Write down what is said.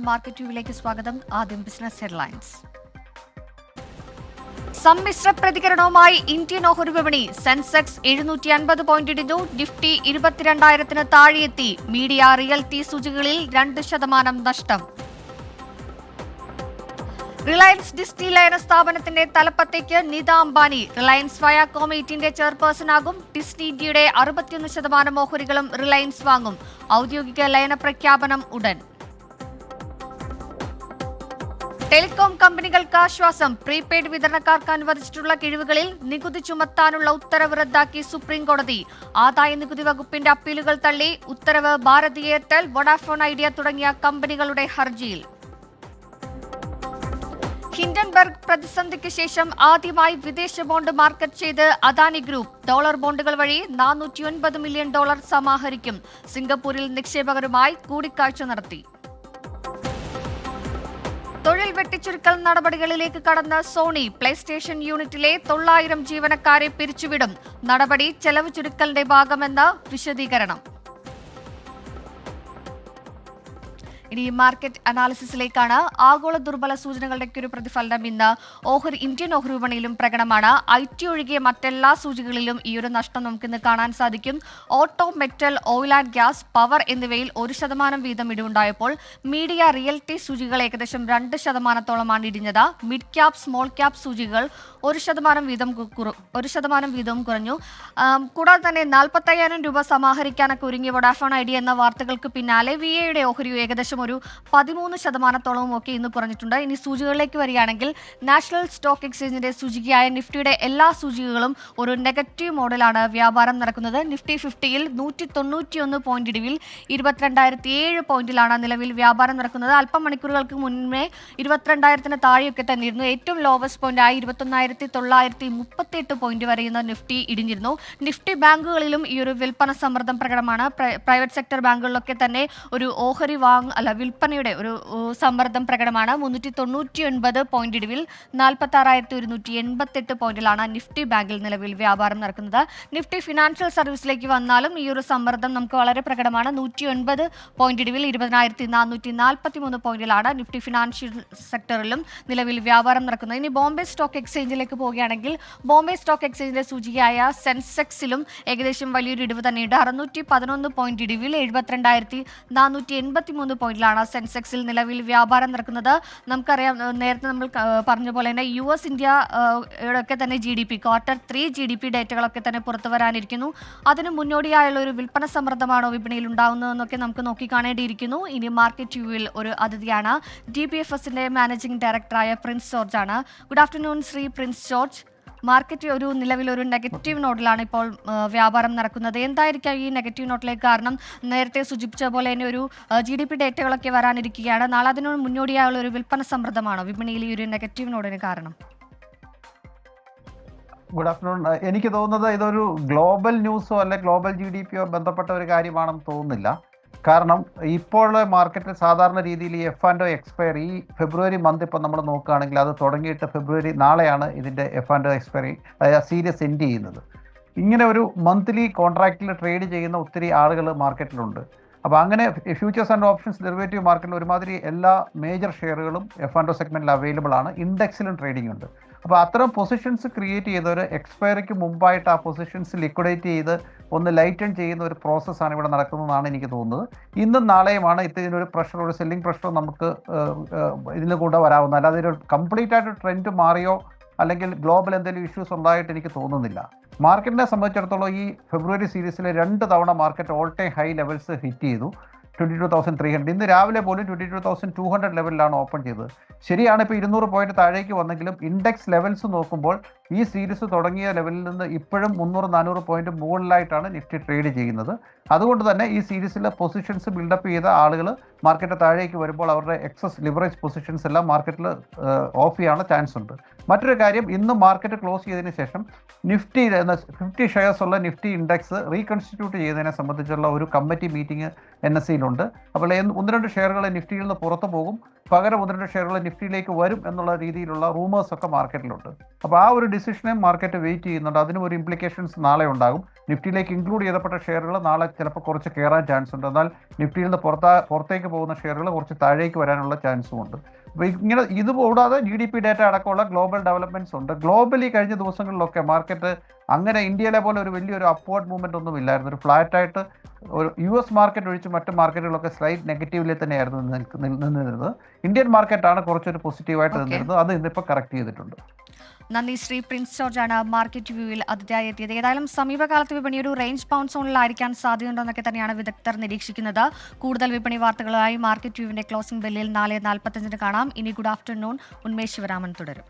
Market വ്യൂവിലേക്ക് സ്വാഗതം. ആദ്യം business headlines. സമ്മിശ്ര പ്രതികരണവുമായി ഇന്ത്യൻ ഓഹരി വിപണി. സെൻസെക്സ് 750 പോയിന്റ് ഇടിഞ്ഞു. നിഫ്റ്റി 22,000-ന് താഴെയെത്തി. മീഡിയ റിയൽറ്റി സൂചികകളിൽ 2% നഷ്ടം. റിലയൻസ് ഡിസ്നി ലയന സ്ഥാപനത്തിന്റെ തലപ്പത്തേക്ക് നിത അംബാനി. റിലയൻസ് വയാകോം 8ന്റെ ചെയർപേഴ്സണാകും. ഡിസ്നി ഇന്ത്യയുടെ 61% ഓഹരികളും റിലയൻസ് വാങ്ങും. ഔദ്യോഗിക ലയന പ്രഖ്യാപനം ഉടൻ. ടെലികോം കമ്പനികൾക്ക് ആശ്വാസം. പ്രീപെയ്ഡ് വിതരണക്കാർക്ക് അനുവദിച്ചിട്ടുള്ള കിഴിവുകളിൽ നികുതി ചുമത്താനുള്ള ഉത്തരവ് റദ്ദാക്കി സുപ്രീം കോടതി. ആദായ നികുതി വകുപ്പിന്റെ അപ്പീലുകൾ തള്ളി. ഉത്തരവ് ഭാരതി എയർടെൽ, വോഡാഫോൺ ഐഡിയ തുടങ്ങിയ കമ്പനികളുടെ ഹർജിയിൽ. ഹിൻഡൻബർഗ് പ്രതിസന്ധിക്ക് ശേഷം ആദ്യമായി വിദേശ ബോണ്ട് മാർക്കറ്റ് ചെയ്ത് അദാനി ഗ്രൂപ്പ്. ഡോളർ ബോണ്ടുകൾ വഴി $409 മില്യൺ സമാഹരിക്കും. സിംഗപ്പൂരിൽ നിക്ഷേപകരുമായി കൂടിക്കാഴ്ച നടത്തി. തൊഴിൽ വെട്ടിച്ചുരുക്കൽ നടപടികളിലേക്ക് കടന്ന സോണി. പ്ലേസ്റ്റേഷൻ യൂണിറ്റിലെ 900 ജീവനക്കാരെ പിരിച്ചുവിടും. നടപടി ചെലവ് ചുരുക്കലിന്റെ ഭാഗമെന്ന വിശദീകരണം. ഇനി മാർക്കറ്റ് അനാലിസിസിലേക്കാണ്. ആഗോള ദുർബല സൂചനകളുടെ ഒരു പ്രതിഫലനം ഇന്ന് ഇന്ത്യൻ ഓഹരി വിപണിയിലും പ്രകടമാണ്. IT ഒഴികെ മറ്റെല്ലാ സൂചികകളിലും ഈ ഒരു നഷ്ടം നമുക്കിന്ന് കാണാൻ സാധിക്കും. Auto, metal, oil and gas, power എന്നിവയിൽ 1% വീതം ഇടിവുണ്ടായപ്പോൾ മീഡിയ റിയൽറ്റി സൂചികകൾ ഏകദേശം 2%-ഓളമാണ് ഇടിഞ്ഞത്. മിഡ് ക്യാപ്, സ്മോൾ ക്യാപ് സൂചികകൾ 1% വീതവും കുറഞ്ഞു. കൂടാതെ തന്നെ 45,000 രൂപ സമാഹരിക്കാനൊക്കെ ഒരുങ്ങിയ വോഡാഫോൺ ഐഡിയ എന്ന വാർത്തകൾക്ക് പിന്നാലെ VAയുടെ ഓഹരി ഏകദേശം ഒരു 13%-ഓളവും ഒക്കെ ഇന്ന് കുറഞ്ഞിട്ടുണ്ട്. ഇനി സൂചികകളിലേക്ക് വരികയാണെങ്കിൽ നാഷണൽ സ്റ്റോക്ക് എക്സ്ചേഞ്ചിന്റെ സൂചികയായ നിഫ്റ്റിയുടെ എല്ലാ സൂചികകളും ഒരു നെഗറ്റീവ് മോഡലാണ് വ്യാപാരം നടക്കുന്നത്. നിഫ്റ്റി 50-ൽ 191 പോയിന്റ് ഇടിവിൽ 22,007 പോയിന്റിലാണ് നിലവിൽ വ്യാപാരം നടക്കുന്നത്. അല്പം മണിക്കൂറുകൾക്ക് മുന്നേ 22,000-ന് താഴെയൊക്കെ തന്നെയിരുന്നു. ഏറ്റവും ലോവസ്റ്റ് പോയിന്റായി 21,938 പോയിന്റ് വരെ ഇന്ന് നിഫ്റ്റി ഇടിഞ്ഞിരുന്നു. നിഫ്റ്റി ബാങ്കുകളിലും ഈ ഒരു വിൽപ്പന സമ്മർദ്ദം പ്രകടമാണ്. പ്രൈവറ്റ് സെക്ടർ ബാങ്കുകളിലൊക്കെ തന്നെ ഒരു ഓഹരി വിൽപ്പനയുടെ ഒരു സമ്മർദ്ദം പ്രകടമാണ്. 399 പോയിന്റ് ഇടിവിൽ 46,188 പോയിന്റിലാണ് നിഫ്റ്റി ബാങ്കിൽ നിലവിൽ വ്യാപാരം നടക്കുന്നത്. നിഫ്റ്റി ഫിനാൻഷ്യൽ സർവീസിലേക്ക് വന്നാലും ഈ ഒരു സമ്മർദ്ദം നമുക്ക് വളരെ പ്രകടമാണ്. 109 പോയിന്റ് ഇടിവിൽ 20,443 പോയിന്റിലാണ് നിഫ്റ്റി ഫിനാൻഷ്യൽ സെക്ടറിലും നിലവിൽ വ്യാപാരം നടക്കുന്നത്. ഇനി ബോംബെ സ്റ്റോക്ക് എക്സ്ചേഞ്ചിലേക്ക് പോവുകയാണെങ്കിൽ ബോംബെ സ്റ്റോക്ക് എക്സ്ചേഞ്ചിന്റെ സൂചികയായ സെൻസെക്സിലും ഏകദേശം വലിയൊരു ഇടിവ് തന്നെയുണ്ട്. 611 പോയിന്റ് ഇടിവിൽ 72,483 പോയിന്റിലാണ് സെൻസെക്സിൽ നിലവിൽ വ്യാപാരം നടക്കുന്നത്. നമുക്കറിയാം, നേരത്തെ നമ്മൾ പറഞ്ഞ പോലെ തന്നെ US ഇന്ത്യ ഒക്കെ തന്നെ Q3 GDP ഡേറ്റകളൊക്കെ തന്നെ പുറത്തു വരാനിരിക്കുന്നു. അതിന് മുന്നോടിയായുള്ള ഒരു വിൽപ്പന സമ്മർദ്ദമാണോ വിപണിയിൽ ഉണ്ടാകുന്നതെന്നൊക്കെ നമുക്ക് നോക്കിക്കാണേണ്ടിയിരിക്കുന്നു. ഇനി മാർക്കറ്റ് വ്യൂവിൽ ഒരു അതിഥിയാണ്. DBFSന്റെ മാനേജിംഗ് ഡയറക്ടറായ പ്രിൻസ് ജോർജ് ആണ്. Good afternoon Shri Prince George. Market നിലവിലൊരു നെഗറ്റീവ് നോട്ടിലാണ് ഇപ്പോൾ വ്യാപാരം നടക്കുന്നത്. എന്തായിരിക്കാം ഈ നെഗറ്റീവ് നോട്ടിലേക്ക് കാരണം? നേരത്തെ സൂചിപ്പിച്ച പോലെ തന്നെ ഒരു GDP ഡേറ്റകളൊക്കെ വരാനിരിക്കുകയാണ്. നാളെ അതിനോട് മുന്നോടിയായുള്ള ഒരു വിൽപ്പന സമ്മർദ്ദമാണോ വിപണിയിൽ ഈ ഒരു നെഗറ്റീവ് നോട്ടിന് കാരണം? Good afternoon. എനിക്ക് തോന്നുന്നത് ഇതൊരു ഗ്ലോബൽ ന്യൂസോ അല്ലെ ഗ്ലോബൽ GDPയോ ബന്ധപ്പെട്ട ഒരു കാര്യമാണെന്ന് തോന്നുന്നില്ല. കാരണം ഇപ്പോൾ മാർക്കറ്റിൽ സാധാരണ രീതിയിൽ ഈ F&O എക്സ്പയറി ഈ ഫെബ്രുവരി മന്ത് ഇപ്പം നമ്മൾ നോക്കുകയാണെങ്കിൽ അത് തുടങ്ങിയിട്ട് നാളെയാണ് ഇതിൻ്റെ F&O എക്സ്പയറി സീരീസ് എൻഡ് ചെയ്യുന്നത്. ഇങ്ങനെ ഒരു മന്ത്ലി കോൺട്രാക്റ്റിൽ ട്രേഡ് ചെയ്യുന്ന ഒത്തിരി ആളുകൾ മാർക്കറ്റിലുണ്ട്. അപ്പോൾ അങ്ങനെ ഫ്യൂച്ചേഴ്സ് ആൻഡ് ഓപ്ഷൻസ് ഡെറിവേറ്റീവ് മാർക്കറ്റിൽ ഒരുമാതിരി എല്ലാ മേജർ ഷെയറുകളും F&O സെഗ്മെൻറ്റിൽ അവൈലബിൾ ആണ്. ഇൻഡെക്സിലും ട്രേഡിംഗ് ഉണ്ട്. അപ്പോൾ അത്തരം പൊസിഷൻസ് ക്രിയേറ്റ് ചെയ്ത് ഒരു എക്സ്പയറിക്ക് മുമ്പായിട്ട് ആ പൊസിഷൻസ് ലിക്വിഡേറ്റ് ചെയ്ത് ഒന്ന് ലൈറ്റൺ ചെയ്യുന്ന ഒരു പ്രോസസ്സാണ് ഇവിടെ നടക്കുന്നതെന്നാണ് എനിക്ക് തോന്നുന്നത്. ഇന്നും നാളെയുമാണ് ഇതിനൊരു പ്രഷർ, ഒരു സെല്ലിംഗ് പ്രഷർ നമുക്ക് ഇതിന് കൂടെ വരാവുന്ന, അല്ലാതെ ഒരു കംപ്ലീറ്റ് ആയിട്ട് ട്രെൻഡ് മാറിയോ അല്ലെങ്കിൽ ഗ്ലോബൽ എന്തെങ്കിലും ഇഷ്യൂസ് ഉണ്ടായിട്ട് എനിക്ക് തോന്നുന്നില്ല. മാർക്കറ്റിനെ സംബന്ധിച്ചിടത്തോളം ഈ ഫെബ്രുവരി സീരീസിൽ 2 തവണ market all time high levels hit ചെയ്തു. 22,300. ഇന്ന് രാവിലെ പോലും 22,200 ലെവലിലാണ് ഓപ്പൺ ചെയ്തത്. ശരിയാണ്, ഇപ്പോൾ 200 പോയിന്റ് താഴേക്ക് വന്നെങ്കിലും ഇൻഡെക്സ് ലെവൽസ് നോക്കുമ്പോൾ ഈ സീരീസ് തുടങ്ങിയ ലെവലിൽ നിന്ന് ഇപ്പോഴും 300-400 പോയിന്റ് മുകളിലായിട്ടാണ് നിഫ്റ്റി ട്രേഡ് ചെയ്യുന്നത്. അതുകൊണ്ട് തന്നെ ഈ സീരീസിൽ പൊസിഷൻസ് ബിൽഡപ്പ് ചെയ്ത ആളുകൾ മാർക്കറ്റ് താഴേക്ക് വരുമ്പോൾ അവരുടെ എക്സസ് ലിവറേജ് പൊസിഷൻസ് എല്ലാം മാർക്കറ്റിൽ ഓഫ് ചെയ്യാനുള്ള ചാൻസ് ഉണ്ട്. മറ്റൊരു കാര്യം, ഇന്ന് മാർക്കറ്റ് ക്ലോസ് ചെയ്തതിന് ശേഷം നിഫ്റ്റി 50 ഷെയർസ് ഉള്ള നിഫ്റ്റി ഇൻഡെക്സ് റീകൺസ്റ്റിറ്റ്യൂട്ട് ചെയ്യുന്നതിനെ സംബന്ധിച്ചുള്ള ഒരു കമ്മിറ്റി മീറ്റിംഗ് NSEയിലുണ്ട്. അപ്പോൾ 1-2 ഷെയറുകൾ നിഫ്റ്റിയിൽ നിന്ന് പുറത്തു പോകും. പകരം 1-2 ഷെയറുകൾ നിഫ്റ്റിയിലേക്ക് വരും എന്നുള്ള രീതിയിലുള്ള റൂമേഴ്സ് ഒക്കെ മാർക്കറ്റിലുണ്ട്. അപ്പോൾ ആ ഒരു ഡിസിഷനെ മാർക്കറ്റ് വെയിറ്റ് ചെയ്യുന്നുണ്ട്. അതിനും ഒരു ഇംപ്ലിക്കേഷൻസ് നാളെ ഉണ്ടാകും. നിഫ്റ്റിയിലേക്ക് ഇൻക്ലൂഡ് ചെയ്യപ്പെട്ട ഷെയറുകൾ നാളെ ചിലപ്പോൾ കുറച്ച് കയറാൻ ചാൻസ് ഉണ്ട്. എന്നാൽ നിഫ്റ്റിയിൽ നിന്ന് പുറത്തേക്ക് പോകുന്ന ഷെയറുകൾ കുറച്ച് താഴേക്ക് വരാനുള്ള ചാൻസും ഉണ്ട്. അപ്പോൾ ഇങ്ങനെ ഇത് കൂടാതെ GDP ഡേറ്റ അടക്കമുള്ള ഗ്ലോബൽ ഡെവലപ്മെൻറ്റ്സ് ഉണ്ട്. ഗ്ലോബലി കഴിഞ്ഞ ദിവസങ്ങളിലൊക്കെ മാർക്കറ്റ് അങ്ങനെ ഇന്ത്യയിലെ പോലെ ഒരു വലിയൊരു അപ്വേർഡ് മൂവ്മെൻ്റ് ഒന്നും ഇല്ലായിരുന്നു. ഒരു ഫ്ലാറ്റായിട്ട് ഒരു US മാർക്കറ്റ് ഒഴിച്ച് മറ്റ് മാർക്കറ്റുകളൊക്കെ സ്ലൈറ്റ് നെഗറ്റീവിൽ തന്നെയായിരുന്നു നിന്നിരുന്നത്. ഇന്ത്യൻ മാർക്കറ്റാണ് കുറച്ചൊരു പോസിറ്റീവായിട്ട് നിന്നിരുന്നത്. അത് ഇന്നിപ്പോൾ കറക്റ്റ് ചെയ്തിട്ടുണ്ട്. നന്ദി. ശ്രീ പ്രിൻസ് ജോർജാണ് മാർക്കറ്റ് വ്യൂവിൽ അതിഥിയായി എത്തിയത്. ഏതായാലും സമീപകാലത്ത് വിപണി ഒരു റേഞ്ച് ബൗണ്ട് സോണിലായിരിക്കാൻ സാധ്യതയുണ്ടെന്നൊക്കെ തന്നെയാണ് വിദഗ്ധർ നിരീക്ഷിക്കുന്നത്. കൂടുതൽ വിപണി വാർത്തകളുമായി മാർക്കറ്റ് വ്യൂവിന്റെ ക്ലോസിംഗ് ബെല്ലിൽ 4:45 കാണാം. ഇനി ഗുഡ് ആഫ്റ്റർനൂൺ ഉന്മേഷ് ശിവരാമൻ തുടരും.